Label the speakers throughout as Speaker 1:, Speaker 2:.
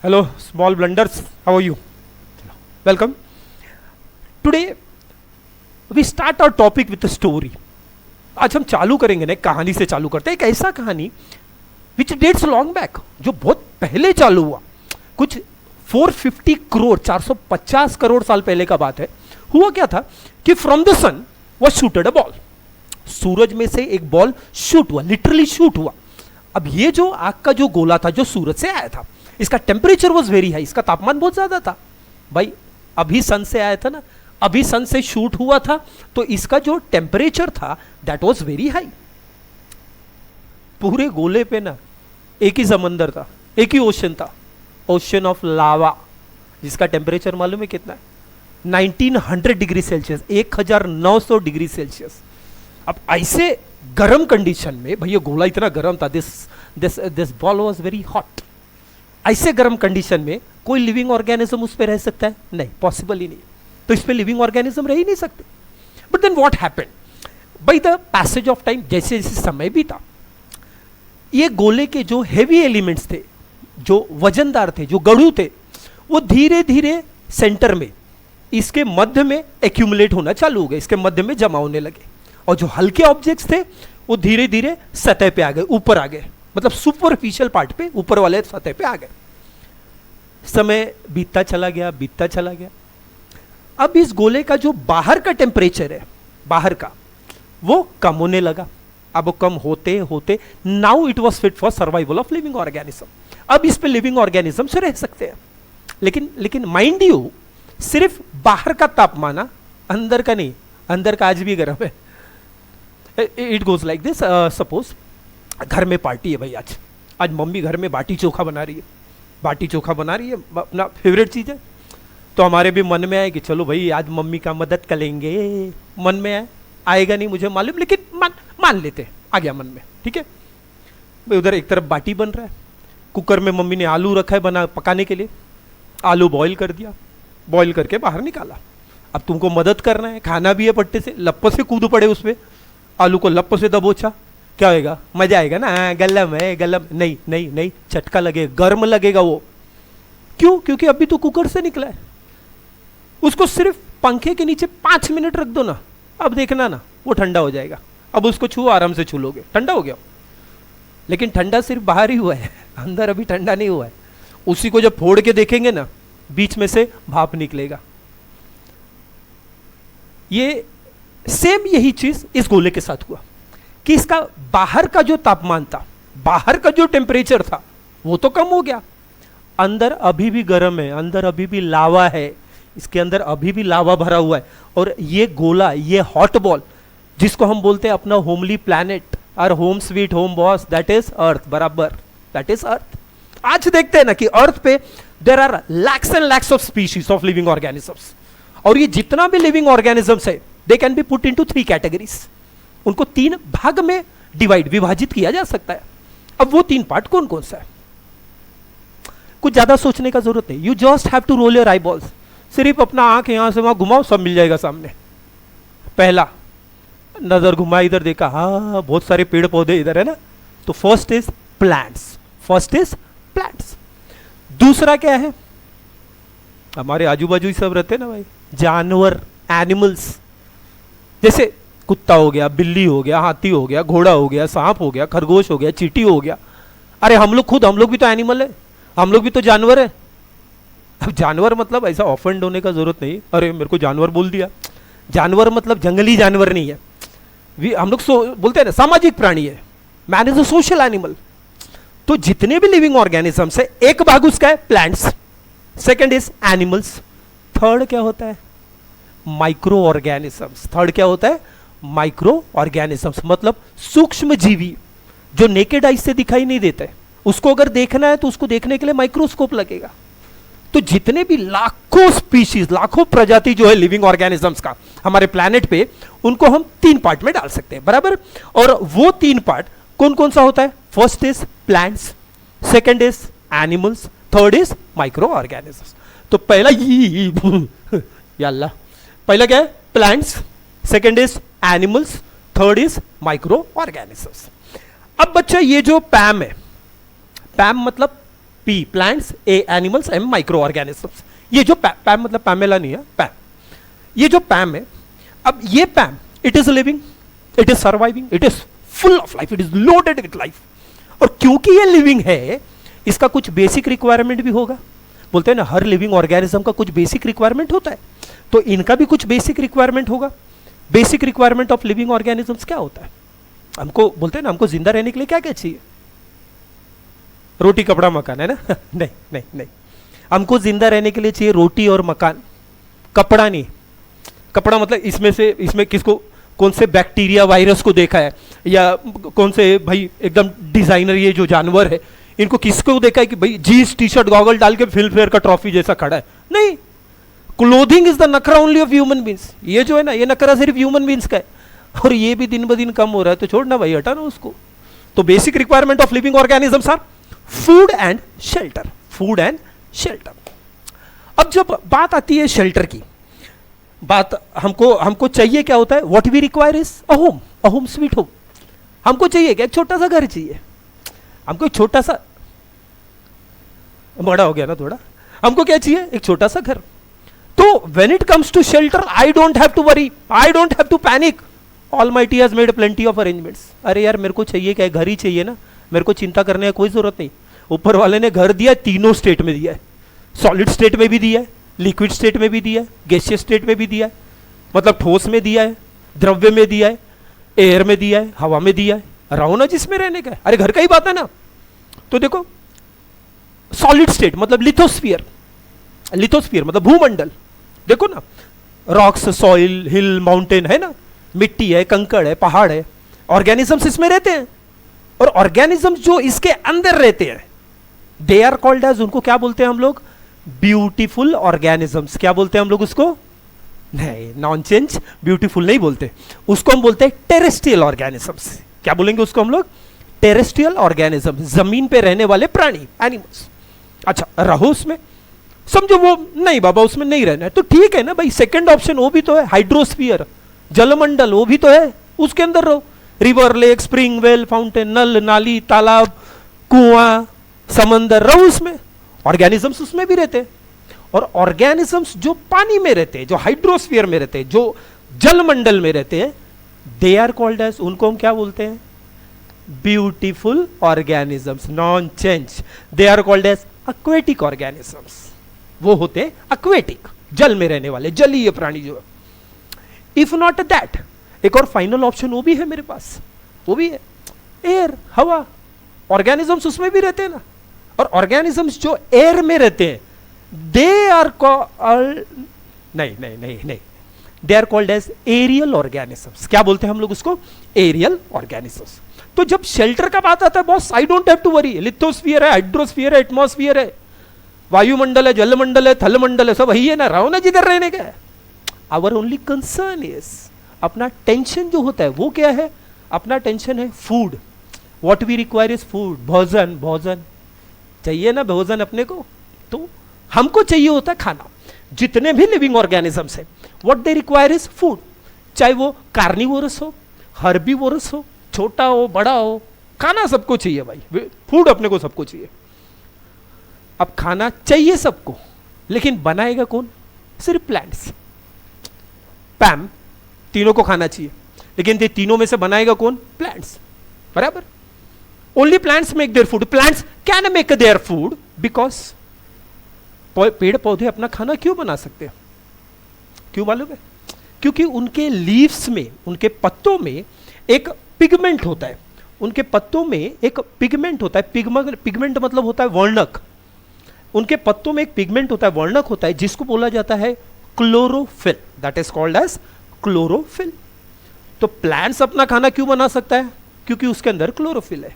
Speaker 1: Hello, small blunders. How are you? Welcome. Today we start our topic with a story. आज हम चालू करेंगे ना, कहानी से चालू करते हैं। एक ऐसा कहानी विच डेट्स लॉन्ग बैक, जो बहुत पहले चालू हुआ, कुछ 450 करोड़ 450 करोड़ साल पहले का बात है। हुआ क्या था कि from the sun was shooted a ball, सूरज में से एक बॉल शूट हुआ, लिटरली शूट हुआ। अब ये जो आग का जो गोला था जो सूरज से आया था, इसका टेम्परेचर वॉज वेरी हाई, इसका तापमान बहुत ज्यादा था। भाई अभी सन से आया था ना, अभी सन से शूट हुआ था, तो इसका जो टेम्परेचर था दैट वाज वेरी हाई। पूरे गोले पे ना एक ही समंदर था, एक ही ओशन था, ओशन ऑफ लावा, जिसका टेम्परेचर मालूम है कितना है? 1900 डिग्री सेल्सियस, 1900 डिग्री सेल्सियस। अब ऐसे गर्म कंडीशन में, भैया गोला इतना गर्म था, this ball was very hot. ऐसे गर्म कंडीशन में कोई लिविंग ऑर्गेनिज्म उस पर रह सकता है? नहीं, पॉसिबल ही नहीं। तो इस पे लिविंग ऑर्गेनिज्म रह ही नहीं सकते। But then what happened, by the passage of time, जैसे जैसे समय बीता, ये गोले के जो हेवी एलिमेंट्स थे, जो वजनदार थे, जो गढ़ू थे, वो धीरे धीरे सेंटर में, इसके मध्य में एक्यूमुलेट होना चालू हो गए, इसके मध्य में जमा होने लगे। और जो हल्के ऑब्जेक्ट्स थे वो धीरे धीरे सतह पे आ गए, ऊपर आ गए, मतलब सुपरफिशियल पार्ट पे, ऊपर वाले सतह पे आ गए। समय बीतता चला गया, बीतता चला गया। अब इस गोले का जो बाहर का टेम्परेचर है, बाहर का, वो कम होने लगा। अब वो कम होते होते now it was fit for survival of living organism. अब इस पे लिविंग ऑर्गेनिज्म से रह सकते हैं। लेकिन माइंड यू, सिर्फ बाहर का तापमान, अंदर का नहीं, अंदर का आज भी गर्म है। It goes like this, suppose घर में पार्टी है भाई, आज मम्मी घर में बाटी चोखा बना रही है, बाटी चोखा बना रही है, अपना फेवरेट चीज़ है। तो हमारे भी मन में आए कि चलो भाई आज मम्मी का मदद करेंगे, मन में आए, आएगा नहीं मुझे मालूम, लेकिन मान लेते, आ गया मन में, ठीक है भाई। उधर एक तरफ बाटी बन रहा है, कुकर में मम्मी ने आलू रखा है पकाने के लिए, आलू बॉईल कर दिया, बॉईल करके बाहर निकाला। अब तुमको मदद करना है, खाना भी है, पट्टे से लप्पो से कूद पड़े उसमें, आलू को लप्पो से दबोचा, क्या होएगा? मजा आएगा ना, गलम है गलम, नहीं नहीं नहीं, चटका लगेगा, गर्म लगेगा वो। क्यों? क्योंकि अभी तो कुकर से निकला है। उसको सिर्फ पंखे के नीचे 5 मिनट रख दो ना, अब देखना ना वो ठंडा हो जाएगा। अब उसको छुओ, आराम से छू लोगे, ठंडा हो गया। लेकिन ठंडा सिर्फ बाहर ही हुआ है, अंदर अभी ठंडा नहीं हुआ है। उसी को जब फोड़ के देखेंगे ना, बीच में से भाप निकलेगा। ये सेम यही चीज इस गोले के साथ हुआ कि इसका बाहर का जो तापमान था, बाहर का जो टेम्परेचर था, वो तो कम हो गया, अंदर अभी भी गर्म है, अंदर अभी भी लावा है, इसके अंदर अभी भी लावा भरा हुआ है। और ये गोला, ये हॉट बॉल, जिसको हम बोलते हैं अपना होमली प्लैनेट, और home sweet home boss, that is earth, बराबर, दैट इज अर्थ। आज देखते हैं ना कि अर्थ पे there are lakhs and lakhs of species of living organisms, और ये जितना भी लिविंग ऑर्गेनिजम्स है, they can be put into 3 categories. उनको 3 भाग में विभाजित किया जा सकता है। अब वो 3 पार्ट कौन कौन सा है? कुछ ज्यादा सोचने का जरूरत नहीं, you just have to roll your eyeballs, सिर्फ अपना आंख यहां से वहां घुमाओ, सब मिल जाएगा सामने। पहला, नजर घुमा, इधर देखा, हाँ बहुत सारे पेड़ पौधे इधर है ना, तो first is plants, first is plants. दूसरा क्या है? हमारे आजू बाजू ही सब रहते हैं ना भाई, जानवर, एनिमल्स, जैसे कुत्ता हो गया, बिल्ली हो गया, हाथी हो गया, घोड़ा हो गया, सांप हो गया, खरगोश हो गया, चींटी हो गया। अरे हम लोग भी तो एनिमल है, हम लोग भी तो जानवर है। अब जानवर मतलब ऐसा ऑफेंड होने का जरूरत नहीं, अरे मेरे को जानवर बोल दिया, जानवर मतलब जंगली जानवर नहीं है, हम लोग बोलते हैं ना सामाजिक प्राणी है, man is a social animal. तो जितने भी लिविंग ऑर्गेनिजम्स है, एक भाग उसका है plants, second is animals, third क्या होता है? Micro organisms. थर्ड क्या होता है? माइक्रो ऑर्गेनिजम्स, मतलब सूक्ष्म जीवी, जो नेकेड आई से दिखाई नहीं देते, उसको अगर देखना है तो उसको देखने के लिए माइक्रोस्कोप लगेगा। तो जितने भी लाखों स्पीशीज, लाखों प्रजाति जो है लिविंग ऑर्गेनिजम्स का हमारे प्लैनेट पे, उनको हम 3 पार्ट में डाल सकते हैं, बराबर। और वो 3 पार्ट कौन कौन सा होता है? First is plants, second is animals, third is micro organisms. तो पहला या अल्लाह, पहला क्या है? Plants, second is animals, third is micro organisms. अब बच्चा ये जो पैम है, पैम मतलब P plants, A animals, M micro organisms. ये जो पैम मतलब पैमेला नहीं है, पैम, ये जो पैम है, अब ये पैम it is living, it is surviving, it is full of life, it is loaded with life. और क्योंकि ये लिविंग है, इसका कुछ बेसिक रिक्वायरमेंट भी होगा। बोलते हैं ना हर लिविंग ऑर्गेनिज्म का कुछ बेसिक रिक्वायरमेंट होता है, तो इनका भी कुछ बेसिक रिक्वायरमेंट होगा। Basic requirement of living organisms क्या होता है? हमको बोलते हैं ना, हमको जिंदा रहने के लिए क्या क्या चाहिए? रोटी कपड़ा मकान, है ना? नहीं नहीं नहीं, हमको जिंदा रहने के लिए चाहिए रोटी और मकान, कपड़ा नहीं। कपड़ा मतलब इसमें किसको, कौन से बैक्टीरिया वायरस को देखा है, या कौन से भाई एकदम डिजाइनर ये जो जानवर है, इनको किसको देखा है कि भाई जीन्स टी शर्ट गॉगल डाल के फिल्म फेयर का ट्रॉफी जैसा खड़ा है? नहीं। क्लोथिंग इज द नखरा ओनली ऑफ ह्यूमन बींग्स। ये जो है ना, ये नखरा सिर्फ ह्यूमन बींग्स का है, और ये भी दिन ब दिन कम हो रहा है, तो छोड़ना भाई, हटा ना उसको। तो basic requirement of living organisms are food and shelter, food and shelter. अब जब बात आती है शेल्टर की, बात हमको चाहिए क्या होता है? What we require is a home, a home sweet home. हमको चाहिए क्या? एक छोटा सा घर चाहिए हमको, एक छोटा सा, बड़ा हो गया ना थोड़ा, हमको क्या चाहिए? एक छोटा सा घर। तो when it comes to shelter, I don't have to worry, I don't have to panic, almighty has made plenty of arrangements. अरे यार मेरे को चाहिए क्या? घर ही चाहिए ना, मेरे को चिंता करने की कोई जरूरत नहीं। ऊपर वाले ने घर दिया, तीनों स्टेट में दिया है, सॉलिड स्टेट में भी दिया है, लिक्विड स्टेट में भी दिया है, गैसियस स्टेट में भी दिया है, मतलब ठोस में दिया है, द्रव्य में दिया है, एयर में दिया है, हवा में दिया है, रहो ना जिसमें रहने का है। अरे घर का ही बात है ना। तो देखो सॉलिड स्टेट मतलब लिथोस्फीयर, लिथोस्फीयर मतलब भूमंडल, देखो ना, रॉक्स, सॉइल, हिल, माउंटेन है ना, मिट्टी है, कंकड़ है, पहाड़ है, ऑर्गेनिजम्स इसमें रहते हैं। और ऑर्गेनिजम्स जो इसके अंदर रहते हैं, दे आर कॉल्ड एज, उनको क्या बोलते हैं हम लोग? Beautiful organisms. क्या बोलते हैं हम लोग उसको? नहीं, नॉनसेंस, ब्यूटीफुल नहीं बोलते उसको, हम बोलते हैं टेरेस्ट्रियल ऑर्गेनिजम्स। क्या बोलेंगे उसको हम लोग? टेरेस्ट्रियल ऑर्गेनिज्म, जमीन पे रहने वाले प्राणी, एनिमल्स। अच्छा, रहो उसमें, समझो वो नहीं बाबा उसमें नहीं रहना है, तो ठीक है ना भाई, सेकंड ऑप्शन वो भी तो है, हाइड्रोस्फीयर, जलमंडल, वो भी तो है, उसके अंदर रहो। River, lake, spring, well, fountain, नल, नाली, तालाब, कुआं, समंदर, रहो उसमें। ऑर्गेनिजम्स उसमें भी रहते हैं। और ऑर्गेनिजम्स जो पानी में रहते हैं, जो हाइड्रोस्फीयर में रहते हैं, जो जलमंडल में रहते हैं, दे आर कॉल्ड एज, उनको हम क्या बोलते हैं? Beautiful organisms. Non change, they are called as aquatic organisms. वो होते एक्वेटिक, जल में रहने वाले, जलीय प्राणी जो। इफ नॉट दैट, एक और फाइनल ऑप्शन वो भी है मेरे पास, वो भी है एयर, हवा। ऑर्गेनिजम्स उसमें भी रहते हैं ना, और ऑर्गेनिजम्स जो एयर में रहते हैं, दे आर कॉल्ड, नहीं नहीं नहीं नहीं, they are called as aerial organisms. क्या बोलते हैं हम लोग उसको? Aerial organisms. तो जब शेल्टर का बात आता है boss, I don't have to worry, lithosphere है, हाइड्रोस्फीयर है, एटमॉस्फियर है, वायुमंडल है, जलमंडल है, थलमंडल है, सब वही है ना, रहो ना जिधर रहने का है। आवर ओनली कंसर्न इज, अपना टेंशन जो होता है वो क्या है? अपना टेंशन है food. What we require is food, भोजन, भोजन चाहिए ना, भोजन अपने को, तो हमको चाहिए होता है खाना। जितने भी लिविंग ऑर्गेनिजम्स है, what they require is food, चाहे वो कार्निवोरस हो, हर्बीवोरस हो, छोटा हो, बड़ा हो, खाना सबको चाहिए भाई, फूड अपने को सबको चाहिए। अब खाना चाहिए सबको, लेकिन बनाएगा कौन? सिर्फ प्लांट्स। पैम, तीनों को खाना चाहिए, लेकिन ये तीनों में से बनाएगा कौन? प्लांट्स, बराबर। Only plants make their food, plants can make their food because, पेड़ पौधे अपना खाना क्यों बना सकते हैं? क्यों मालूम है? क्योंकि उनके लीव्स में, उनके पत्तों में एक पिगमेंट होता है, उनके पत्तों में एक पिगमेंट होता है, पिगमेंट मतलब होता है वर्णक। उनके पत्तों में एक पिगमेंट होता है, वर्णक होता है, जिसको बोला जाता है chlorophyll, that is called as chlorophyll. तो प्लांट्स अपना खाना क्यों बना सकता है? क्योंकि उसके अंदर क्लोरोफिल है।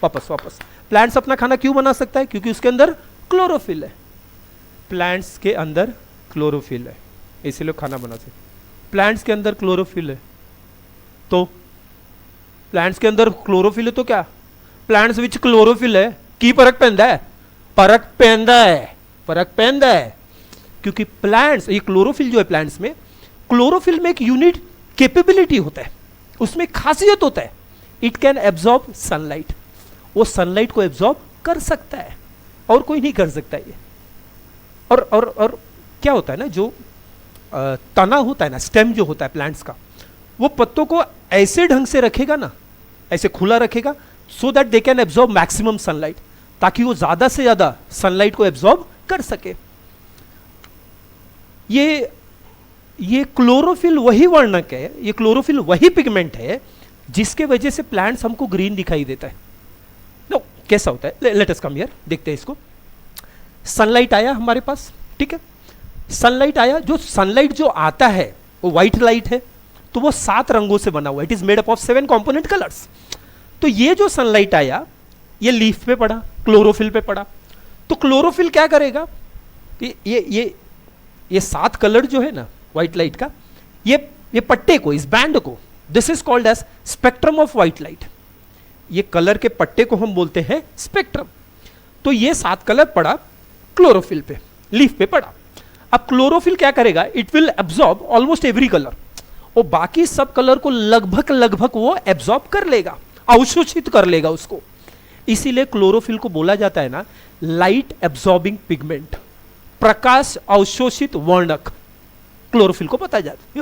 Speaker 1: वापस, प्लांट्स अपना खाना क्यों बना सकता है? क्योंकि उसके अंदर क्लोरोफिल है। प्लांट्स के अंदर क्लोरोफिल है, इसीलिए खाना बना सकते। प्लांट्स के अंदर क्लोरोफिल है, तो प्लांट्स के अंदर क्लोरोफिल है तो क्या? प्लांट्स विच क्लोरोफिल है की फर्क पैंदा है? फर्क पैंदा है, क्योंकि प्लांट्स, ये क्लोरोफिल जो है प्लांट्स में, क्लोरोफिल में एक यूनिट कैपेबिलिटी होता है, उसमें खासियत होता है, इट कैन एब्जॉर्ब सनलाइट। वो सनलाइट को एब्जॉर्ब कर सकता है। और कोई नहीं कर सकता ये। और क्या होता है ना, जो तना होता है ना, स्टेम जो होता है प्लांट्स का, वो पत्तों को ऐसे ढंग से रखेगा ना, ऐसे खुला रखेगा, so that they can absorb maximum sunlight, ताकि वो ज्यादा से ज्यादा सनलाइट को एब्जॉर्ब कर सके। ये क्लोरोफिल वही वर्णक है, ये क्लोरोफिल वही पिगमेंट है जिसके वजह से प्लांट्स हमको ग्रीन दिखाई देता है। नो, कैसा होता है, लेट अस कम हियर, देखते हैं इसको। सनलाइट आया हमारे पास, ठीक है, सनलाइट आया, जो सनलाइट जो आता है वो व्हाइट लाइट है, तो वो 7 रंगों से बना हुआ, it is made up of 7 component colours. तो ये जो सनलाइट आया, ये लीफ पे पड़ा, क्लोरोफिल पे पड़ा, तो क्लोरोफिल क्या करेगा, ये 7 कलर जो है ना व्हाइट लाइट का, ये पट्टे को, इस बैंड को, this is called as spectrum of white light. ये कलर के पट्टे को हम बोलते हैं स्पेक्ट्रम। तो ये 7 कलर पड़ा क्लोरोफिल पे, लीफ पे पड़ा। अब क्लोरोफिल क्या करेगा, it will absorb almost every colour, और बाकी सब कलर को लगभग वो एब्जॉर्ब कर लेगा, अवशोषित कर लेगा उसको। इसीलिए क्लोरोफिल को बोला जाता है ना लाइट एब्जॉर्बिंग पिगमेंट, प्रकाश अवशोषित वर्णक, क्लोरोफिल को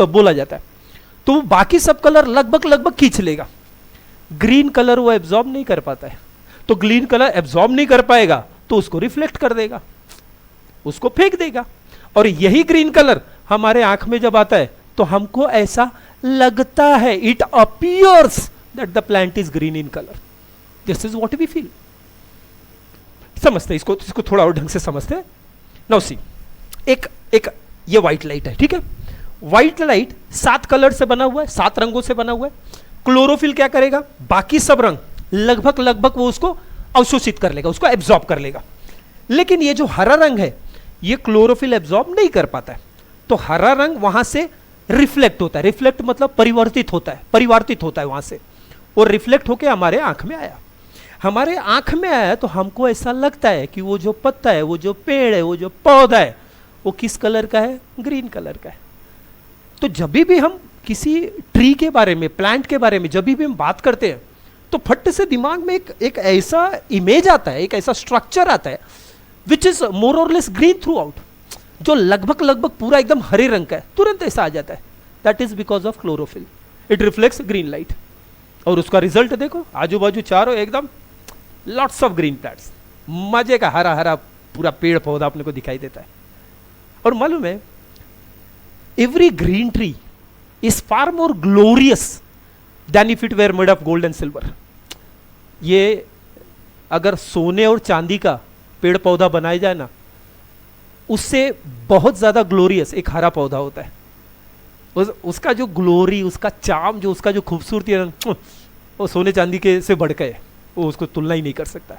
Speaker 1: बोला जाता है। तो वो बाकी सब कलर लगभग खींच लेगा, ग्रीन कलर वो एब्जॉर्ब नहीं कर पाता है। तो ग्रीन कलर एब्जॉर्ब नहीं कर पाएगा तो उसको रिफ्लेक्ट कर देगा, उसको फेंक देगा। और यही ग्रीन कलर हमारे आंख में जब आता है तो हमको ऐसा लगता है, it appears that the plant is green in colour, this is what we feel. समझते इसको थोड़ा और ढंग से समझते हैं। नाउ सी, एक ये व्हाइट लाइट है, ठीक है, व्हाइट लाइट 7 कलर से बना हुआ है, 7 रंगों से बना हुआ है। क्लोरोफिल क्या करेगा, बाकी सब रंग लगभग वो उसको अवशोषित कर लेगा, उसको एब्जॉर्ब कर लेगा। लेकिन ये जो हरा रंग है, ये क्लोरोफिल एब्जॉर्ब नहीं कर पाता है, तो हरा रंग वहां से रिफ्लेक्ट होता है, रिफ्लेक्ट मतलब परिवर्तित होता है वहां से, और रिफ्लेक्ट होकर हमारे आंख में आया। हमारे आंख में आया तो हमको ऐसा लगता है कि वो जो पत्ता है, वो जो पेड़ है, वो जो पौधा है, वो किस कलर का है, ग्रीन कलर का है। तो जब भी हम किसी ट्री के बारे में, प्लांट के बारे में जब भी हम बात करते हैं, तो फट से दिमाग में एक ऐसा इमेज आता है, एक ऐसा स्ट्रक्चर आता है विच इज मोर और लेस ग्रीन थ्रू आउट, जो लगभग पूरा एकदम हरे रंग का है, तुरंत ऐसा आ जाता है। That is because of chlorophyll, it reflects green light. और उसका रिजल्ट देखो, आजू बाजू चारों एकदम लॉट्स ऑफ ग्रीन प्लांट्स, मजे का हरा हरा पूरा पेड़ पौधा अपने को दिखाई देता है। और मालूम है, every green tree is far more glorious than if it were made of gold and silver. ये अगर सोने और चांदी का पेड़ पौधा बनाया जाए ना, उससे बहुत ज्यादा ग्लोरियस एक हरा पौधा होता है। उसका जो ग्लोरी, उसका चार्म, जो उसका जो खूबसूरती है, वो सोने चांदी के से बढ़ के, वो उसको तुलना ही नहीं कर सकता।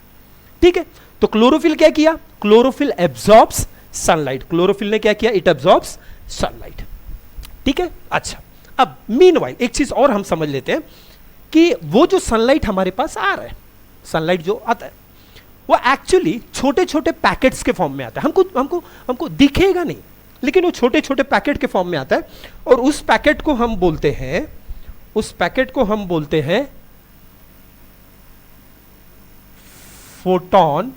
Speaker 1: ठीक है, तो क्लोरोफिल क्या किया, क्लोरोफिल एब्जॉर्ब्स सनलाइट। क्लोरोफिल ने क्या किया, इट एब्जॉर्ब्स सनलाइट। ठीक है, अच्छा, अब मीनवाइल एक चीज और हम समझ लेते हैं कि वो जो सनलाइट हमारे पास आ रहा है, सनलाइट जो आता है, वो एक्चुअली छोटे छोटे पैकेट्स के फॉर्म में आता है। हमको दिखेगा नहीं, लेकिन वो छोटे छोटे पैकेट के फॉर्म में आता है। और उस पैकेट को हम बोलते हैं फोटोन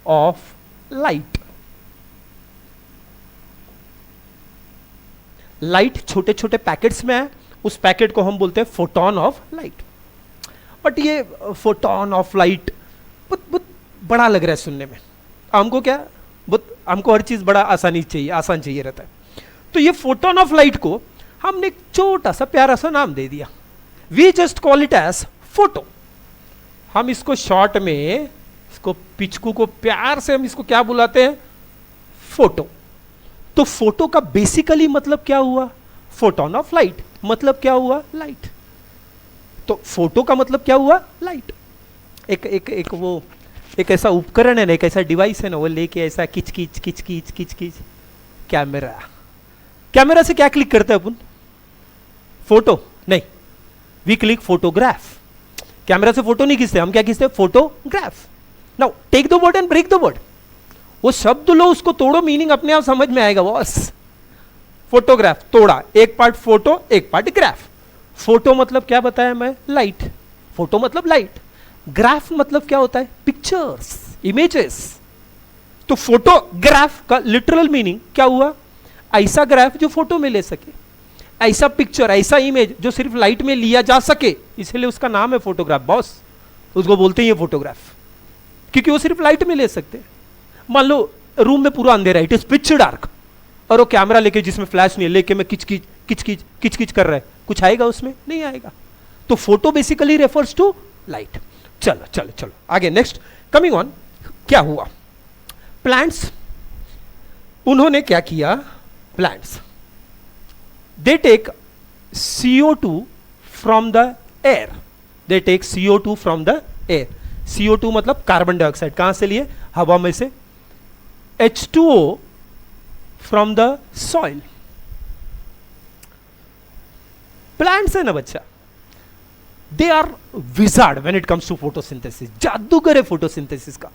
Speaker 1: ऑफ लाइट। लाइट छोटे छोटे पैकेट्स में है, उस पैकेट को हम बोलते हैं फोटोन ऑफ लाइट। बट ये फोटोन ऑफ लाइट बहुत बड़ा लग रहा है सुनने में। हमको हर चीज बड़ा आसान चाहिए रहता है। तो ये फोटोन ऑफ लाइट को हमने एक छोटा सा प्यारा सा नाम दे दिया, we just call it as photo. हम इसको शॉर्ट में, इसको पिचकू को प्यार से हम इसको क्या बुलाते हैं, फोटो। तो फोटो का बेसिकली मतलब क्या हुआ, फोटोन ऑफ लाइट, मतलब क्या हुआ, लाइट। तो फोटो का मतलब क्या हुआ, लाइट। एक ऐसा उपकरण है ना, एक ऐसा डिवाइस है ना, वो लेके ऐसा किच कैमरा से क्या क्लिक करते हैं अपन, फोटो नहीं, वी क्लिक फोटोग्राफ। कैमरा से फोटो नहीं खींचते, हम क्या खींचते हैं, photograph. Now take the word and break the word, वो शब्द लो, उसको तोड़ो, मीनिंग अपने आप समझ में आएगा बॉस। फोटोग्राफ तोड़ा, एक पार्ट फोटो, एक पार्ट ग्राफ। फोटो मतलब क्या बताया मैं, लाइट। फोटो मतलब लाइट, ग्राफ मतलब क्या होता है? Pictures, images. तो फोटोग्राफ का लिटरल मीनिंग क्या हुआ? ऐसा ग्राफ जो फोटो में ले सके, ऐसा पिक्चर, ऐसा इमेज जो सिर्फ लाइट में लिया जा सके, इसलिए उसका नाम है फोटोग्राफ बॉस। उसको बोलते हैं फोटोग्राफ, क्योंकि वो सिर्फ लाइट में ले सकते हैं। मान लो रूम में पूरा अंधेरा है, इट इज पिच डार्क, और वो कैमरा लेके जिसमें फ्लैश नहीं है लेके मैं किच किच कर रहा है, कुछ आएगा उसमें? नहीं आएगा। तो photo basically refers to light. चलो चलो चलो आगे, नेक्स्ट कमिंग ऑन। क्या हुआ? प्लांट्स, उन्होंने क्या किया? Plants they take CO2 from the air, they take CO2 from the air. CO2 मतलब कार्बन डाइऑक्साइड, कहां से लिए? हवा में से। H2O from the soil. Plants है ना बच्चा, they are wizard when it comes to photosynthesis. जादूगर है फोटोसिंथेसिस का।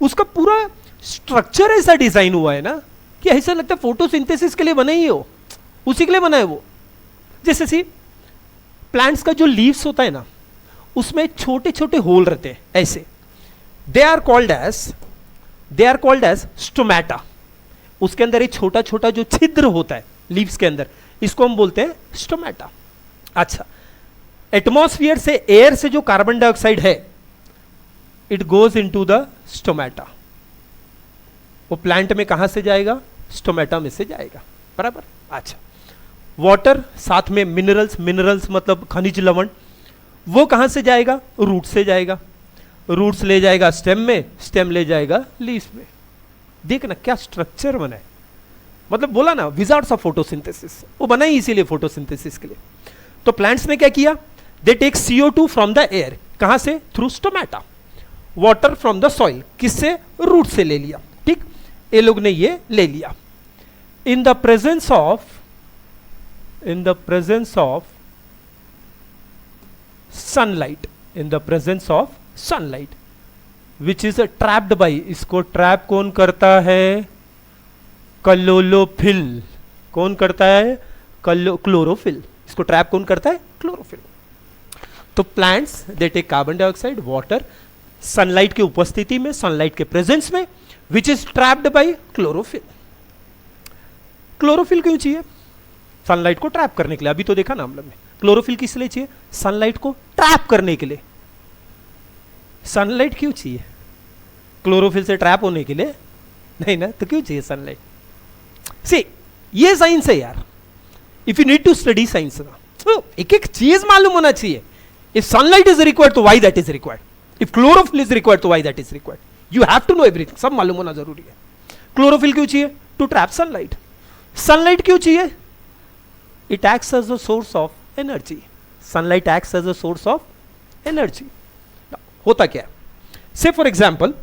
Speaker 1: उसका पूरा स्ट्रक्चर ऐसा डिजाइन हुआ है ना कि ऐसा लगता है फोटोसिंथेसिस के लिए बना ही हो, उसी के लिए बना है वो। जैसे सी प्लांट्स का जो लीव्स होता है ना, उसमें छोटे छोटे होल रहते हैं ऐसे, they are called as stomata. उसके अंदर एक छोटा छोटा जो छिद्र होता है लीव्स के अंदर, इसको हम बोलते हैं स्टोमेटा। अच्छा, एटमॉस्फेयर से, एयर से जो कार्बन डाइऑक्साइड है, it goes into the stomata. वो प्लांट में कहां से जाएगा? स्टोमेटा में से जाएगा, बराबर। अच्छा, वाटर साथ में मिनरल्स मतलब खनिज लवण, वो कहां से जाएगा? रूट से जाएगा। रूट्स ले जाएगा स्टेम में, स्टेम ले जाएगा लीव्स में। देखना क्या स्ट्रक्चर बना है, मतलब बोला ना विजार्ड्स ऑफ फोटोसिंथेसिस, वो बना ही इसीलिए फोटोसिंथेसिस के लिए। तो प्लांट्स ने क्या किया? They take CO2 from the air, कहां से? Through stomata. Water from the soil, किससे? रूट से ले लिया। ठीक, ये लोग ने ये ले लिया। In the presence of sunlight, in the presence of sunlight which is trapped by, इसको ट्रैप कौन करता है? क्लोरोफिल। कौन करता है? क्लोरोफिल। इसको ट्रैप कौन करता है? क्लोरोफिल। तो plants they take carbon dioxide, water, sunlight की उपस्थिति में, सनलाइट के प्रेजेंस में, which is trapped by chlorophyll. Chlorophyll क्यों चाहिए? सनलाइट को ट्रैप करने के लिए। अभी तो देखा ना हम लोग ने, क्लोरोफिल किस लिए चाहिए? सनलाइट को ट्रैप करने के लिए। सनलाइट क्यों चाहिए? क्लोरोफिल से ट्रैप होने के लिए नहीं ना, तो क्यों चाहिए सनलाइट? सी, ये साइंस है यार। If you need to study science ना, तो एक एक चीज मालूम होना चाहिए। इफ सनलाइट इज रिक्वायर्ड तो why that is required, if chlorophyll is required तो why that is required. You have to know everything, सब मालूम होना जरूरी है। क्लोरोफिल क्यों चाहिए? To trap sunlight. सनलाइट क्यों चाहिए? It acts as a source of energy. Sunlight acts as a source of energy. होता क्या है? Say for example,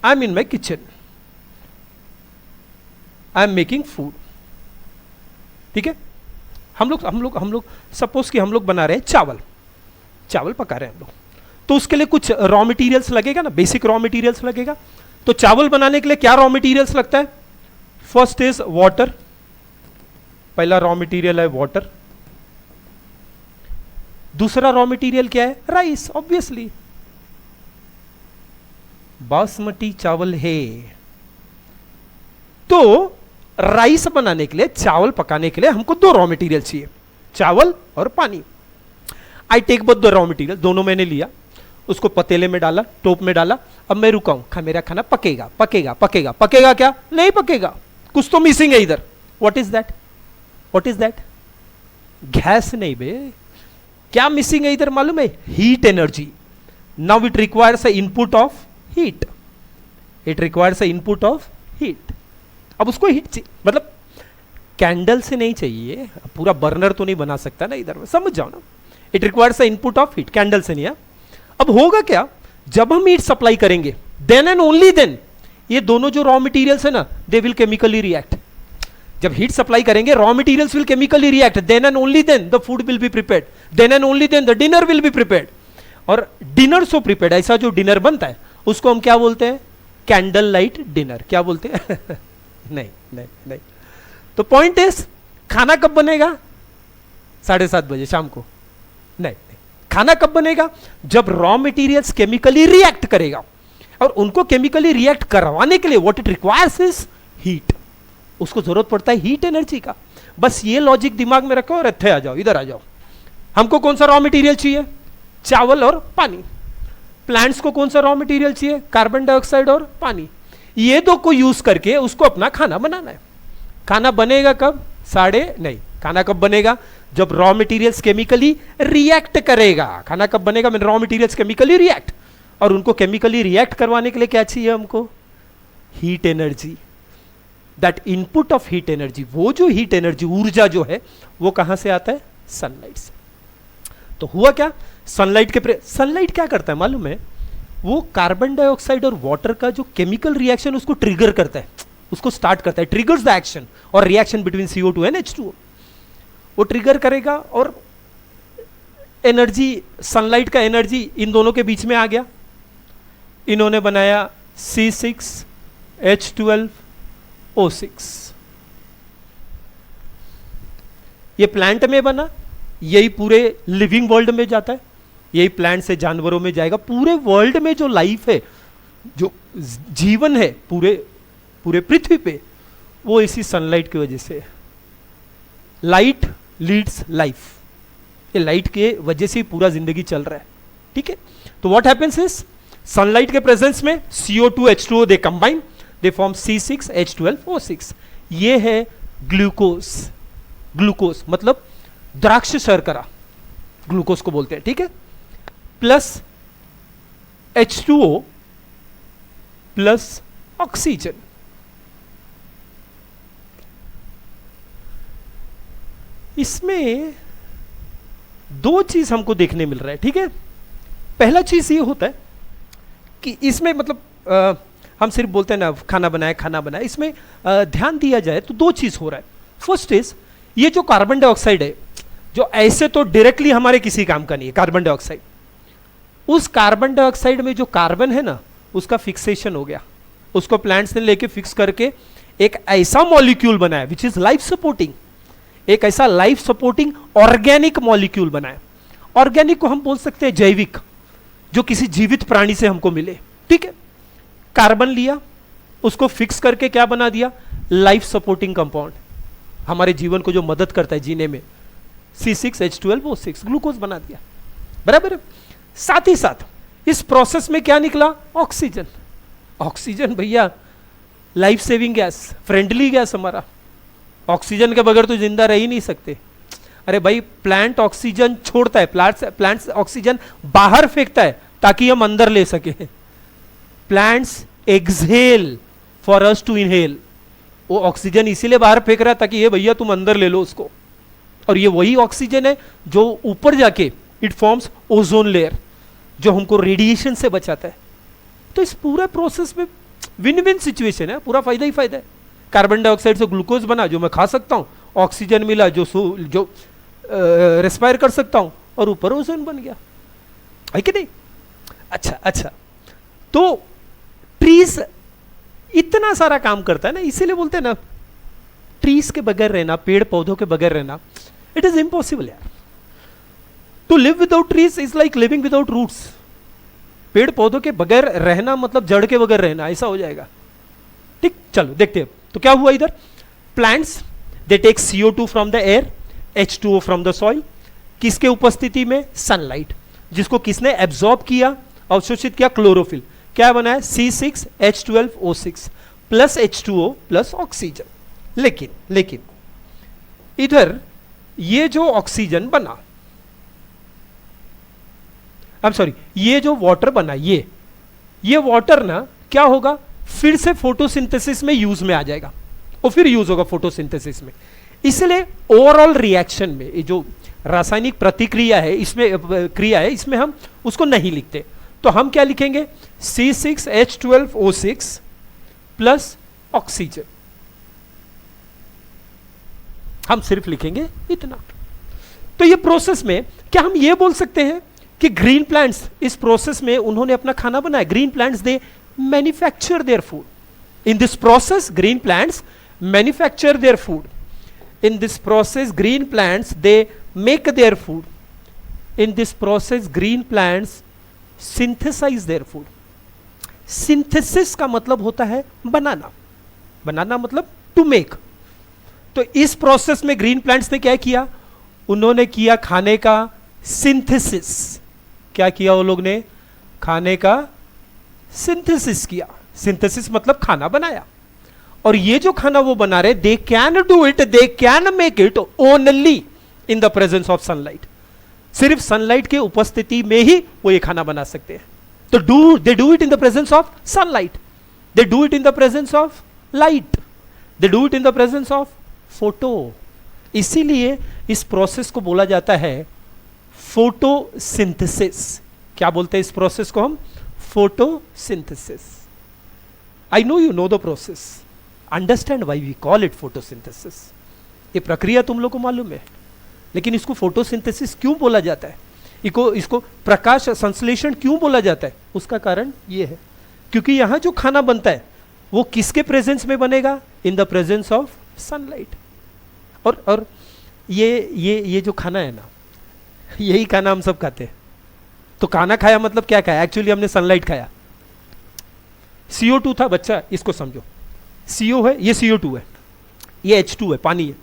Speaker 1: I am in my kitchen, I am making food. ठीक है, हम लोग सपोज कि हम लोग बना रहे हैं चावल पका रहे हैं हम लोग। तो उसके लिए कुछ रॉ मटेरियल्स लगेगा ना, बेसिक रॉ मटेरियल्स लगेगा। तो चावल बनाने के लिए क्या रॉ मटेरियल्स लगता है? फर्स्ट इज वाटर, पहला रॉ मटेरियल है वाटर। दूसरा रॉ मटेरियल क्या है? राइस, ऑब्वियसली बासमती चावल है। तो राइस बनाने के लिए, चावल पकाने के लिए हमको दो रॉ मटेरियल चाहिए, चावल और पानी। I take both the raw material, दोनों मैंने लिया, उसको पतीले में डाला, टोप में डाला। अब मैं रुका हूं, मेरा खाना पकेगा पकेगा पकेगा पकेगा, क्या? नहीं पकेगा, कुछ तो मिसिंग है इधर। What is that? गैस नहीं बे, क्या मिसिंग है इधर मालूम है? Heat energy. Now it requires a input of heat, अब उसको हीट चाहिए, मतलब कैंडल से नहीं चाहिए, पूरा बर्नर तो नहीं बना सकता ना इधर में, समझ जाओ ना। It requires a input of heat, candle से नहीं है। अब होगा क्या? जब हम हीट सप्लाई करेंगे, देन एंड ओनली देन ये दोनों जो रॉ मटेरियल्स है ना, दे विल केमिकली रिएक्ट। जब हीट सप्लाई करेंगे, raw materials will chemically react, then and only then the food will be prepared, then and only then the dinner will be prepared. और dinner so prepared, ऐसा जो dinner बनता है उसको हम क्या बोलते हैं? Candle light dinner. क्या बोलते हैं? नहीं। तो पॉइंट इज, खाना कब बनेगा? 7:30 बजे शाम को? नहीं, खाना कब बनेगा? जब रॉ मटेरियल्स केमिकली रिएक्ट करेगा, और उनको केमिकली रिएक्ट करवाने के लिए what it requires is heat. उसको जरूरत पड़ता है हीट एनर्जी का। बस ये लॉजिक दिमाग में रखो और इत्थे आ जाओ, इधर आ जाओ। हमको कौन सा रॉ मटेरियल चाहिए? चावल और पानी। प्लांट्स को कौन सा रॉ मटेरियल चाहिए? कार्बन डाइऑक्साइड और पानी। ये दो को यूज करके उसको अपना खाना बनाना है। खाना बनेगा कब? खाना कब बनेगा? जब रॉ मटेरियल्स केमिकली रिएक्ट करेगा। खाना कब बनेगा? मैंने रॉ मटेरियल्स केमिकली रिएक्ट, और उनको केमिकली रिएक्ट करवाने के लिए क्या चाहिए हमको? Heat energy. That input of heat energy, वो जो हीट एनर्जी, ऊर्जा जो है, वो कहां से आता है? सनलाइट से। तो हुआ क्या? सनलाइट क्या करता है मालूम है? वो कार्बन डाइऑक्साइड और वाटर का जो केमिकल रिएक्शन उसको ट्रिगर करता है, उसको स्टार्ट करता है, ट्रिगर्स द एक्शन और reaction between CO2 and H2O। वो ट्रिगर करेगा और एनर्जी, सनलाइट का एनर्जी इन दोनों के बीच में आ गया। इन्होंने बनाया C6H12O6। ये प्लांट में बना, यही पूरे लिविंग वर्ल्ड में जाता है, यही प्लांट से जानवरों में जाएगा। पूरे वर्ल्ड में जो लाइफ है, जो जीवन है पूरे पृथ्वी पे, वो इसी सनलाइट की वजह से। लाइट लीड्स लाइफ, ये लाइट के वजह से पूरा जिंदगी चल रहा है। ठीक है, तो व्हाट हैपेंस इज, सनलाइट के प्रेजेंस में CO2 H2O they combine, they form C6H12O6। ये है ग्लूकोज। ग्लूकोज मतलब द्राक्ष शर्करा, ग्लूकोज को बोलते हैं। ठीक है, प्लस H2O प्लस ऑक्सीजन। इसमें दो चीज हमको देखने मिल रहा है। ठीक है, पहला चीज ये होता है कि इसमें मतलब हम सिर्फ बोलते हैं ना खाना बनाए, इसमें ध्यान दिया जाए तो दो चीज हो रहा है। फर्स्ट इज, ये जो कार्बन डाइऑक्साइड है, जो ऐसे तो डायरेक्टली हमारे किसी काम का नहीं है कार्बन डाइऑक्साइड, उस कार्बन डाइऑक्साइड में जो कार्बन है ना, उसका फिक्सेशन हो गया। उसको प्लांट्स ने लेके फिक्स करके एक ऐसा मॉलिक्यूल बनाया विच इज लाइफ सपोर्टिंग, एक ऐसा लाइफ सपोर्टिंग ऑर्गेनिक मॉलिक्यूल बनाया। ऑर्गेनिक को हम बोल सकते हैं जैविक, जो किसी जीवित प्राणी से हमको मिले। ठीक है, कार्बन लिया, उसको फिक्स करके क्या बना दिया? लाइफ सपोर्टिंग कंपाउंड, हमारे जीवन को जो मदद करता है जीने में, C6H12O6 ग्लूकोज बना दिया। बराबर है। साथ ही साथ इस प्रोसेस में क्या निकला? ऑक्सीजन। ऑक्सीजन भैया life saving gas, friendly gas हमारा। ऑक्सीजन के बगैर तो जिंदा रह ही नहीं सकते। अरे भाई, प्लांट ऑक्सीजन छोड़ता है, प्लांट्स ऑक्सीजन बाहर फेंकता है ताकि हम अंदर ले सके। Plants exhale for us to inhale. वो ऑक्सीजन इसीलिए बाहर फेंक रहा है ताकि ये भैया तुम अंदर ले लो उसको। और ये वही ऑक्सीजन है जो ऊपर जाके इट फॉर्म्स ओजोन लेयर, जो हमको रेडिएशन से बचाता है। तो इस पूरे प्रोसेस में विन विन सिचुएशन है, पूरा फायदा ही फायदा है। कार्बन डाइऑक्साइड से ग्लूकोज बना जो मैं खा सकता हूं, ऑक्सीजन मिला जो रेस्पायर कर सकता हूं, और ऊपर ओजोन बन गया, है कि नहीं? अच्छा, तो ट्रीज इतना सारा काम करता है ना, इसीलिए बोलते हैं ना ट्रीज के बगैर रहना, पेड़ पौधों के बगैर रहना, इट इज इम्पॉसिबल यार। To live without trees is like living without roots. पेड़ पौधों के बगैर रहना मतलब जड़ के बगैर रहना, ऐसा हो जाएगा। ठीक, चलो देखते हैं तो क्या हुआ इधर। Plants they take CO2 from the air, H2O from the soil, किसके उपस्थिति में? सनलाइट, जिसको किसने एब्जॉर्ब किया, अवशोषित किया? क्लोरोफिल। क्या बनाया? C6H12O6 plus H2O plus oxygen. लेकिन इधर ये जो ऑक्सीजन बना, ये जो वाटर बना, ये वाटर ना क्या होगा? फिर से फोटोसिंथेसिस में यूज में आ जाएगा, और फिर यूज होगा फोटोसिंथेसिस में। इसलिए ओवरऑल रिएक्शन में ये जो रासायनिक प्रतिक्रिया है, इसमें हम उसको नहीं लिखते। तो हम क्या लिखेंगे? C6H12O6 plus oxygen. हम सिर्फ लिखेंगे इतना। तो ये प्रोसेस में क्या हम ये बोल सकते हैं कि ग्रीन प्लांट्स इस प्रोसेस में उन्होंने अपना खाना बनाया? Green plants they manufacture their food. In this process green plants manufacture their food. In this process, green plants, they make their food. In this process green plants synthesize their food. Synthesis का मतलब होता है बनाना, बनाना मतलब to make. तो इस process में green plants ने क्या किया, उन्होंने किया खाने का सिंथेसिस। क्या किया वो लोग ने, खाने का सिंथेसिस किया। सिंथेसिस मतलब खाना बनाया। और ये जो खाना वो बना रहे, they can do it, they can make it only in the presence of sunlight. सिर्फ सनलाइट के उपस्थिति में ही वो ये खाना बना सकते हैं। तो they do it in the presence of sunlight, they do it in the presence of light, they do it in the presence of photo. इसीलिए इस प्रोसेस को बोला जाता है फोटोसिंथेसिस। क्या बोलते हैं इस प्रोसेस को हम, photosynthesis. I know you know the process, understand why we call it photosynthesis. ये प्रक्रिया तुम लोग को मालूम है, लेकिन इसको फोटोसिंथेसिस क्यों बोला जाता है, इसको प्रकाश संश्लेषण क्यों बोला जाता है, उसका कारण ये है क्योंकि यहां जो खाना बनता है वो किसके प्रेजेंस में बनेगा, in the presence of sunlight. और ये जो खाना है ना, यही खाना हम सब खाते हैं। तो खाना खाया मतलब क्या खाया, एक्चुअली हमने सनलाइट खाया। CO2 था बच्चा, इसको समझो, CO है, ये CO2 है, ये H2 है, पानी है।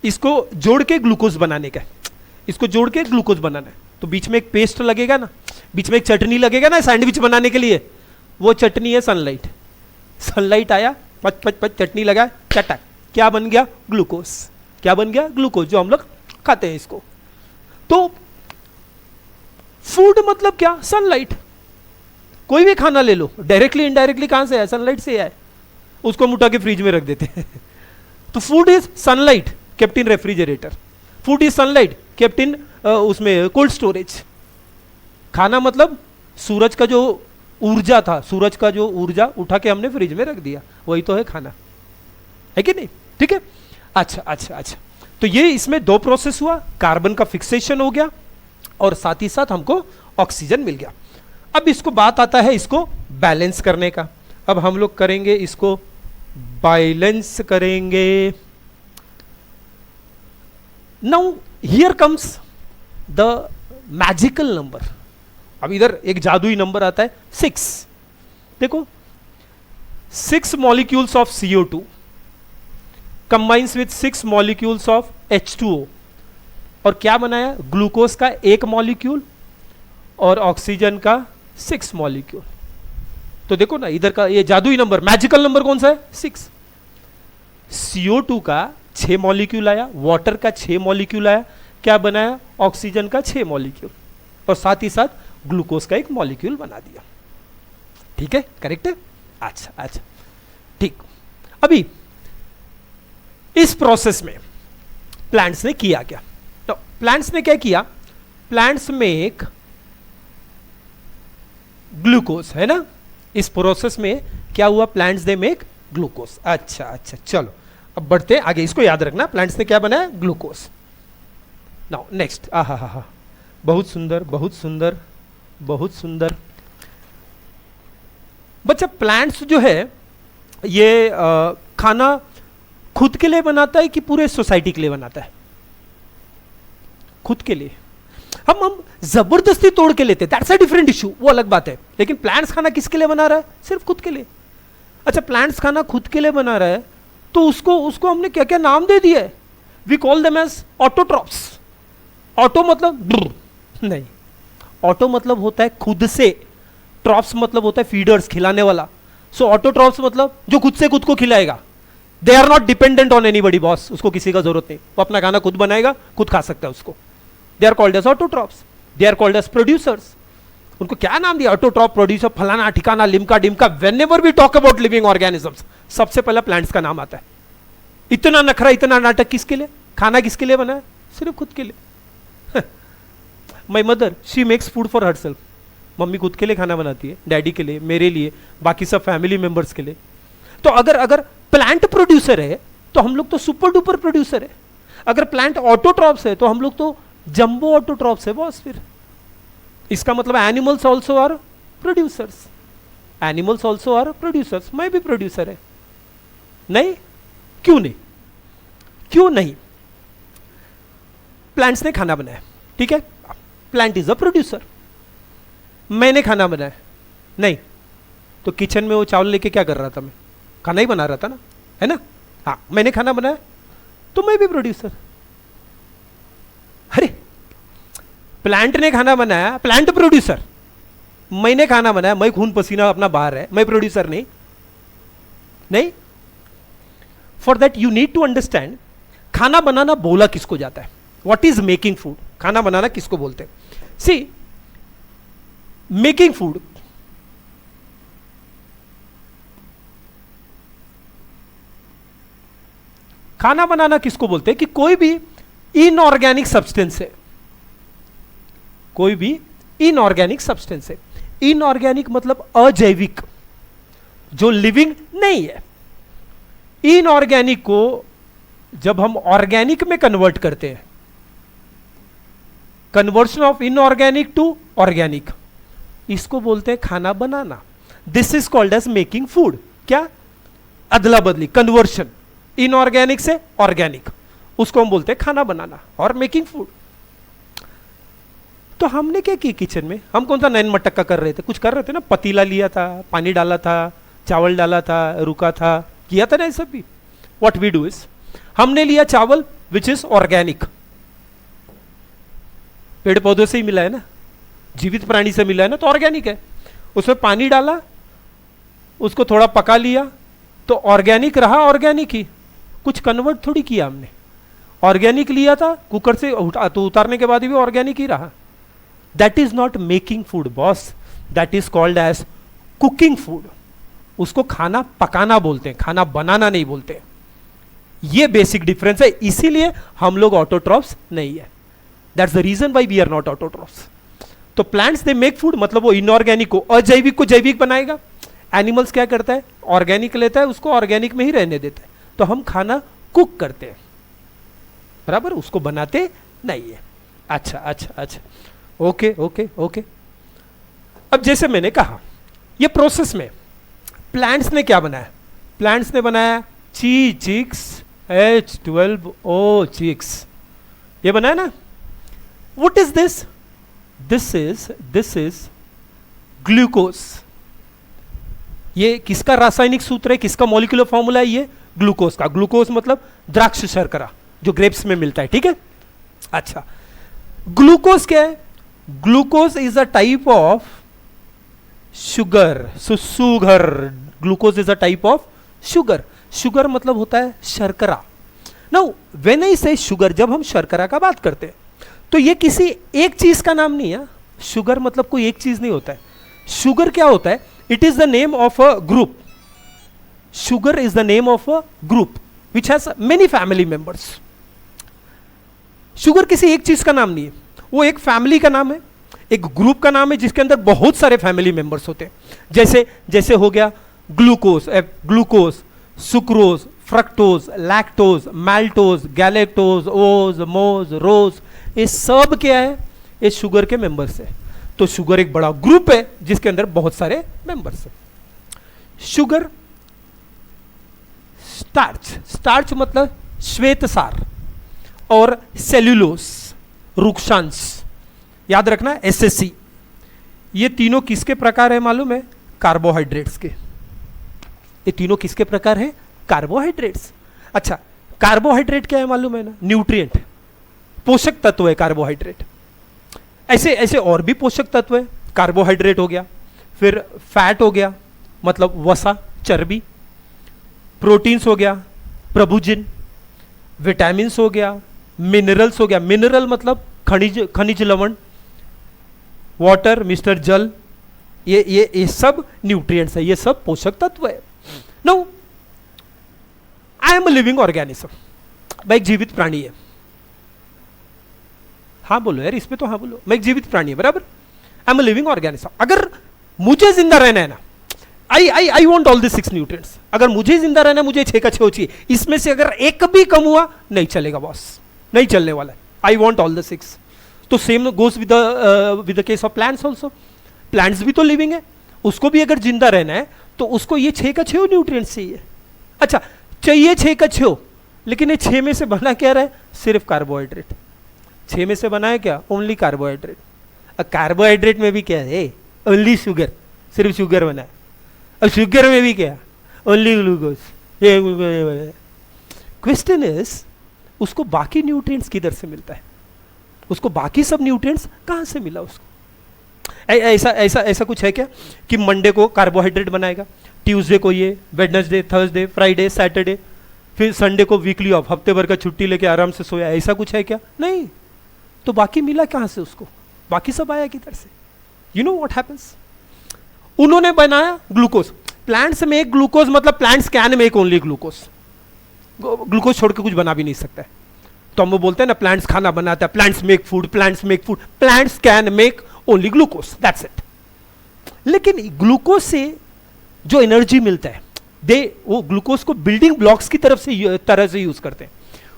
Speaker 1: इसको जोड़ के ग्लूकोज बनाने का है, इसको जोड़ के ग्लूकोज बनाना है। तो बीच में एक पेस्ट लगेगा ना, बीच में एक चटनी लगेगा ना सैंडविच बनाने के लिए, वो चटनी है सनलाइट। सनलाइट आया, पच पच पच चटनी लगा, चटक, क्या बन गया, ग्लूकोज। क्या बन गया, ग्लूकोज, जो हम लोग खाते हैं इसको। तो फूड मतलब क्या, सनलाइट। कोई भी खाना ले लो, डायरेक्टली इनडायरेक्टली कहां से आया, सनलाइट से आया, उसको हम उठा के फ्रिज में रख देते हैं। तो food is sunlight kept in refrigerator, food is sunlight kept in उसमें कोल्ड स्टोरेज। खाना मतलब सूरज का जो ऊर्जा था, सूरज का जो ऊर्जा उठा के हमने फ्रिज में रख दिया, वही तो है खाना, है कि नहीं। ठीक है, अच्छा। तो ये इसमें दो प्रोसेस हुआ, कार्बन का फिक्सेशन हो गया और साथ ही साथ हमको ऑक्सीजन मिल गया। अब इसको बात आता है इसको बैलेंस करने का। अब हम लोग करेंगे इसको बैलेंस करेंगे। Now here comes the magical number. अब इधर एक जादुई नंबर आता है 6। देखो 6 molecules of CO2 combines with 6 molecules of H2O और क्या बनाया, ग्लूकोज का 1 मॉलिक्यूल और ऑक्सीजन का 6 मॉलिक्यूल। तो देखो ना इधर का ये जादुई नंबर, मैजिकल नंबर कौन सा है, 6। CO2 का 6 मॉलिक्यूल आया, वाटर का 6 मॉलिक्यूल आया, क्या बनाया, ऑक्सीजन का 6 मॉलिक्यूल और साथ ही साथ ग्लूकोज का 1 मॉलिक्यूल बना दिया। ठीक है, करेक्ट है। अच्छा, ठीक। अभी इस प्रोसेस में प्लांट्स ने किया क्या, तो प्लांट्स ने क्या किया, प्लांट्स मेक ग्लूकोज, है ना। इस प्रोसेस में क्या हुआ, प्लांट्स दे मेक ग्लूकोज। अच्छा, चलो अब बढ़ते आगे, इसको याद रखना, प्लांट्स ने क्या बनाया, ग्लूकोज। नाउ नेक्स्ट, आहा, बहुत सुंदर, बहुत सुंदर, बहुत सुंदर। बच्चा प्लांट्स जो है ये खाना खुद के लिए बनाता है कि पूरे सोसाइटी के लिए बनाता है, खुद के लिए। हम जबरदस्ती तोड़ के लेते हैं, दैट्स अ डिफरेंट इशू, वो अलग बात है। लेकिन प्लांट्स खाना किसके लिए बना रहा है, सिर्फ खुद के लिए। अच्छा, प्लांट्स खाना खुद के लिए बना रहा है तो उसको हमने क्या क्या नाम दे दिया है, we call them as autotrophs. Auto मतलब नहीं, ऑटो मतलब होता है खुद से, ट्रॉप्स मतलब होता है फीडर्स, खिलाने वाला। सो ऑटोट्रॉप्स मतलब जो खुद से खुद को खिलाएगा। They are not dependent on anybody, boss, उसको किसी का जरूरत नहीं, वो अपना खाना खुद बनाएगा, खुद खा सकता है उसको। They are called as autotrophs, they are called as producers. उनको क्या नाम दिया, ऑटोट्रॉप, प्रोड्यूसर, फलाना ठिकाना, लिमका डिमका। Whenever we talk about living organisms सबसे पहला प्लांट्स का नाम आता है। इतना नखरा, इतना नाटक किसके लिए, खाना किसके लिए बना है, सिर्फ खुद के लिए। My mother, she makes food for herself. Mummy खुद के लिए खाना बनाती है, डैडी के लिए, मेरे लिए, बाकी सब फैमिली मेंबर्स के लिए। तो अगर प्लांट प्रोड्यूसर है तो हम लोग तो सुपर डुपर प्रोड्यूसर है। अगर प्लांट ऑटोट्रॉप्स है तो हम लोग तो जंबो ऑटोट्रॉप्स है बॉस। फिर इसका मतलब animals also are producers, animals also are producers. मैं भी प्रोड्यूसर है, नहीं, क्यों नहीं, क्यों नहीं। प्लांट्स ने खाना बनाया, ठीक है। Plant is a producer. मैंने खाना बनाया नहीं, तो किचन में वो चावल लेके क्या कर रहा था? मैं खाना ही बना रहा था ना, है ना? हाँ, मैंने खाना बनाया तो मैं भी प्रोड्यूसर। अरे प्लांट ने खाना बनाया, प्लांट प्रोड्यूसर, मैंने खाना बनाया, मैं खून पसीना अपना बाहर है, मैं प्रोड्यूसर नहीं। नहीं, for that you need to understand खाना बनाना बोला किसको जाता है, व्हाट इज मेकिंग फूड, खाना बनाना किसको बोलते हैं। सी, मेकिंग फूड, खाना बनाना किसको बोलते हैं कि कोई भी इनऑर्गेनिक सब्सटेंस है, कोई भी इनऑर्गेनिक सब्सटेंस है। इनऑर्गेनिक मतलब अजैविक, जो लिविंग नहीं है। इनऑर्गेनिक को जब हम ऑर्गेनिक में कन्वर्ट करते हैं, conversion of inorganic to organic, इसको बोलते हैं खाना बनाना। This is called as making food. क्या? अदला बदली, कन्वर्शन, इनऑर्गेनिक से ऑर्गेनिक, उसको हम बोलते हैं खाना बनाना और मेकिंग फूड। तो हमने क्या किया किचन में? हम कौन सा नैन मटक्का कर रहे थे? कुछ कर रहे थे ना, पतीला लिया था, पानी डाला था, चावल डाला था, रुका था, किया था ना ये सब भी। व्हाट वी डू इज, हमने लिया चावल विच इज ऑर्गेनिक, पेड़ पौधों से ही मिला है ना, जीवित प्राणी से मिला है ना, तो ऑर्गेनिक है। उसमें पानी डाला, उसको थोड़ा पका लिया, तो ऑर्गेनिक रहा, ऑर्गेनिक ही, कुछ कन्वर्ट थोड़ी किया हमने। ऑर्गेनिक लिया था कुकर से तो उतारने के बाद भी ऑर्गेनिक ही रहा। That is not making food boss, that is called as cooking food. उसको खाना पकाना बोलते हैं, खाना बनाना नहीं बोलते। ये बेसिक डिफरेंस है, इसीलिए हम लोग ऑटोट्रॉफ्स नहीं है। That's the reason why we are not autotrophs. तो प्लांट्स दे मेक फूड, मतलब वो इनऑर्गेनिक को, अजैविक को जैविक बनाएगा। एनिमल्स क्या करता है? ऑर्गेनिक लेता है, उसको ऑर्गेनिक में ही रहने देता है। तो हम खाना कुक करते हैं, बराबर, उसको बनाते नहीं है। अच्छा अच्छा अच्छा, ओके ओके ओके। अब जैसे मैंने कहा, ये प्रोसेस में प्लांट्स ने क्या बनाया? प्लांट्स ने बनाया चिक्स, H12O चिक्स, ये बनाया ना। What is this? This is glucose. ये किसका रासायनिक सूत्र है, किसका मॉलिक्यूलर फॉर्मूला है? ये ग्लूकोज का। ग्लूकोज मतलब द्राक्ष शर्करा, जो ग्रेप्स में मिलता है, ठीक है। अच्छा, ग्लूकोज क्या है? Glucose is a type of sugar. Sugar, glucose is a type of sugar. Sugar मतलब होता है शर्करा। नाउ व्हेन आई से शुगर, जब हम शर्करा का बात करते हैं तो ये किसी एक चीज का नाम नहीं है। शुगर मतलब कोई एक चीज नहीं होता है। शुगर क्या होता है? It is the name of a group. Sugar is the name of a group which has many family members. Sugar किसी एक चीज का नाम नहीं है, वो एक फैमिली का नाम है, एक ग्रुप का नाम है, जिसके अंदर बहुत सारे फैमिली मेंबर्स होते हैं। जैसे हो गया glucose, sucrose, fructose, lactose, maltose, galactose, ओज, मोज, रोज, ये सब क्या है? ये शुगर के मेंबर्स है। तो शुगर एक बड़ा ग्रुप है जिसके अंदर बहुत सारे मेंबर्स है। शुगर, स्टार्च मतलब श्वेतसार, और सेल्यूलोस रुक्षांश, याद रखना एसएससी। ये तीनों किसके प्रकार है मालूम है? कार्बोहाइड्रेट्स के। ये तीनों किसके प्रकार है? कार्बोहाइड्रेट्स। अच्छा, कार्बोहाइड्रेट क्या है मालूम है ना? न्यूट्रिएंट, पोषक तत्व है कार्बोहाइड्रेट। ऐसे और भी पोषक तत्व है। कार्बोहाइड्रेट हो गया, फिर फैट हो गया मतलब वसा, चर्बी, प्रोटीन्स हो गया, प्रभुजिन, विटामिन्स हो गया, मिनरल्स हो गया। मिनरल मतलब खनिज लवण, वाटर, मिस्टर जल, ये सब न्यूट्रिएंट्स है, ये सब पोषक तत्व है। Now I am a living organism, मैं एक जीवित प्राणी है। हाँ बोलो यार, इसमें तो हाँ बोलो। मैं एक जीवित प्राणी है, बराबर। I am a living organism. अगर मुझे जिंदा रहना है ना, I want all this 6 nutrients. अगर मुझे जिंदा रहना है, मुझे 6 का 6 चाहिए। इसमें से अगर एक भी कम हुआ नहीं चलेगा बॉस, नहीं चलने वाला है। I want all the 6। तो same goes with the case of plants also. Plants भी तो लिविंग है, उसको भी अगर जिंदा रहना है तो उसको ये 6 का 6 न्यूट्रिएंट्स चाहिए। अच्छा, चाहिए 6 का 6, लेकिन ये 6 में से बना क्या रहा है? सिर्फ कार्बोहाइड्रेट। 6 में से बना है क्या? Only carbohydrate. कार्बोहाइड्रेट में भी क्या है, ओनली शुगर, सिर्फ शुगर बना है। अब शुगर में भी क्या, ओनली ग्लूकोज। क्वेश्चन इज उसको बाकी न्यूट्रिएंट्स किधर से मिलता है, उसको बाकी सब न्यूट्रिएंट्स कहां से मिला उसको? ऐसा ऐसा ऐसा कुछ है क्या कि मंडे को कार्बोहाइड्रेट बनाएगा, ट्यूसडे को ये, वेडनेसडे, थर्सडे, फ्राइडे, सैटरडे, फिर संडे को वीकली ऑफ, हफ्ते भर का छुट्टी लेके आराम से सोया, ऐसा कुछ है क्या? नहीं। तो बाकी मिला कहां से उसको, बाकी सब आया किधर से? यू नो व्हाट हैपेंस, उन्होंने बनाया ग्लूकोज, प्लांट्स मेक ग्लूकोज, मतलब plants can make only glucose, glucose छोड़ के कुछ बना भी नहीं सकता है। तो हम वो बोलते हैं ना प्लांट्स खाना बनाता है, plants make food, plants make food, plants can make only glucose, that's it. लेकिन ग्लूकोज से जो एनर्जी मिलता है, वो ग्लूकोज को बिल्डिंग ब्लॉक्स की तरह से यूज करते हैं।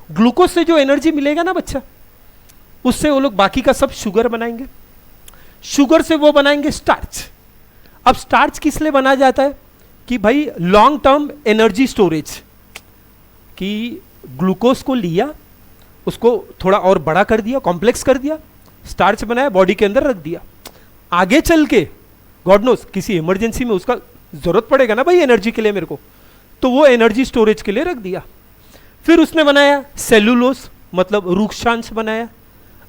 Speaker 1: ग्लूकोज से जो एनर्जी मिलेगा ना बच्चा, उससे वो लोग बाकी का सब शुगर बनाएंगे, शुगर से वो बनाएंगे स्टार्च। अब स्टार्च किस लिए बनाया जाता है कि भाई लॉन्ग टर्म एनर्जी स्टोरेज, कि ग्लूकोज को लिया, उसको थोड़ा और बड़ा कर दिया, कॉम्प्लेक्स कर दिया, स्टार्च बनाया, बॉडी के अंदर रख दिया, आगे चल के गॉड नोस किसी इमरजेंसी में उसका जरूरत पड़ेगा ना भाई एनर्जी के लिए मेरे को, तो वो एनर्जी स्टोरेज के लिए रख दिया। फिर उसने बनाया सेलुलोज, मतलब रूक्षांश बनाया।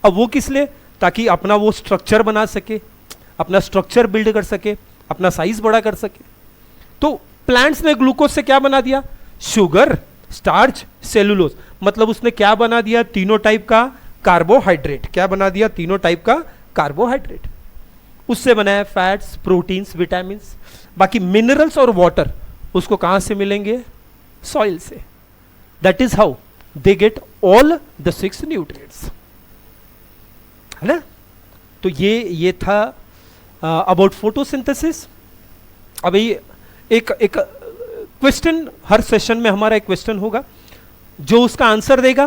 Speaker 1: अब वो किस लिए, ताकि अपना वो स्ट्रक्चर बना सके, अपना स्ट्रक्चर बिल्ड कर सके, अपना साइज बड़ा कर सके। तो प्लांट्स ने ग्लूकोज से क्या बना दिया, शुगर, स्टार्च, सेलुलोज, मतलब उसने क्या बना दिया, तीनों टाइप का कार्बोहाइड्रेट। क्या बना दिया, तीनों टाइप का कार्बोहाइड्रेट। उससे बनाया फैट्स, प्रोटीन्स, विटामिन्स। बाकी मिनरल्स और वाटर उसको कहां से मिलेंगे, सॉइल से। That is how they get all the 6 nutrients, है ना। तो ये था अबाउट फोटोसिंथेसिस। अभी एक क्वेश्चन हर सेशन में हमारा एक क्वेश्चन होगा, जो उसका आंसर देगा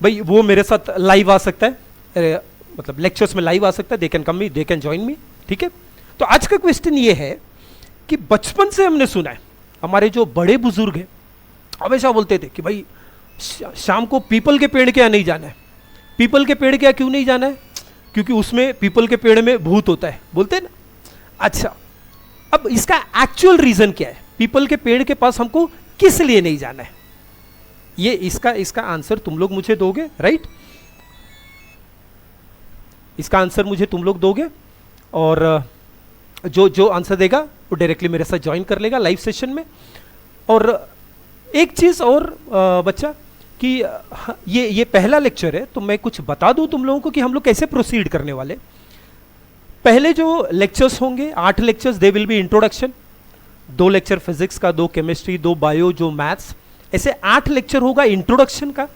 Speaker 1: भाई वो मेरे साथ लाइव आ सकता है, मतलब लेक्चर्स में लाइव आ सकता है, they can come me, they can join me, ठीक है। तो आज का क्वेश्चन ये है कि बचपन से हमने सुना है, हमारे जो बड़े बुजुर्ग हैं हमेशा बोलते थे कि भाई शाम को पीपल के पेड़ के यहाँ नहीं जाना है। पीपल के पेड़ के यहाँ क्यों नहीं जाना है, क्योंकि उसमें पीपल के पेड़ में भूत होता है, बोलते हैं ना। अच्छा, अब इसका एक्चुअल रीजन क्या है, पीपल के पेड़ के पास हमको किस लिए नहीं जाना है, ये इसका आंसर तुम लोग मुझे दोगे, राइट। इसका आंसर मुझे तुम लोग दोगे, और जो आंसर देगा वो डायरेक्टली मेरे साथ ज्वाइन कर लेगा लाइव सेशन में। और एक चीज और बच्चा कि ये पहला लेक्चर है, तो मैं कुछ बता दूं तुम लोगों को कि हम लोग कैसे प्रोसीड करने वाले। पहले जो लेक्चर्स होंगे 8 lectures, they will be introduction, 2 lecture physics का, 2 केमिस्ट्री, 2 बायो, जो मैथ्स, ऐसे 8 लेक्चर होगा इंट्रोडक्शन का,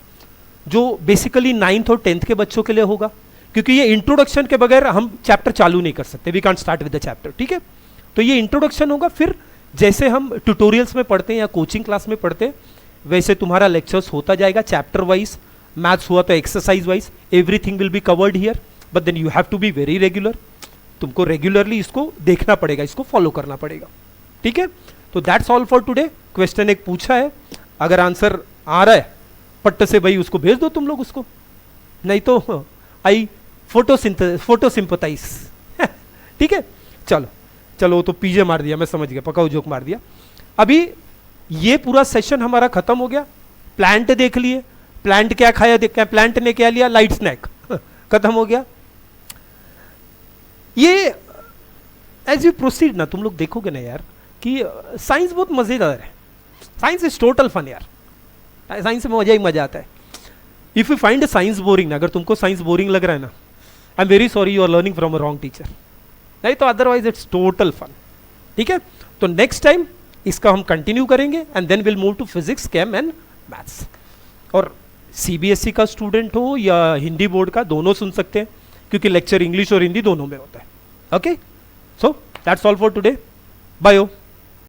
Speaker 1: जो बेसिकली 9th और 10th के बच्चों के लिए होगा, क्योंकि ये इंट्रोडक्शन के बगैर हम चैप्टर चालू नहीं कर सकते, we can't start with the chapter, ठीक है। तो ये इंट्रोडक्शन होगा, फिर जैसे हम ट्यूटोरियल्स में पढ़ते हैं या कोचिंग क्लास में पढ़ते हैं, वैसे तुम्हारा लेक्चर्स होता जाएगा चैप्टर वाइज। मैथ्स हुआ तो exercise wise, everything will be covered here, but then you have to be very regular. तुमको रेगुलरली इसको देखना पड़ेगा, इसको फॉलो करना पड़ेगा, ठीक है। तो that's all for today. Question एक पूछा है, अगर आंसर आ रहा है पट्ट से भाई उसको भेज दो तुम लोग उसको, नहीं तो आई फोटोसिंपथाइज ठीक है। चलो तो पीजे मार दिया, मैं समझ गया, पकाऊ जोक मार दिया। अभी ये पूरा सेशन हमारा खत्म हो गया, प्लांट देख लिए, प्लांट क्या खाया देखा, प्लांट ने क्या लिया, लाइट स्नैक खत्म हो गया। ये एज यू प्रोसीड ना, तुम लोग देखोगे ना यार कि साइंस बहुत मजेदार है, साइंस इज टोटल फन यार, साइंस में मजा ही मजा आता है। If you find science boring, अगर तुमको साइंस बोरिंग लग रहा है ना, I am very sorry, you are learning from a wrong teacher, नहीं तो अदरवाइज इट्स टोटल फन, ठीक है। तो नेक्स्ट टाइम इसका हम कंटिन्यू करेंगे and then will move to physics, chem and maths. और सीबीएसई का स्टूडेंट हो या हिंदी बोर्ड का, दोनों सुन सकते हैं, क्योंकि लेक्चर इंग्लिश और हिंदी दोनों में होता है। Okay, so that's all for today, bye.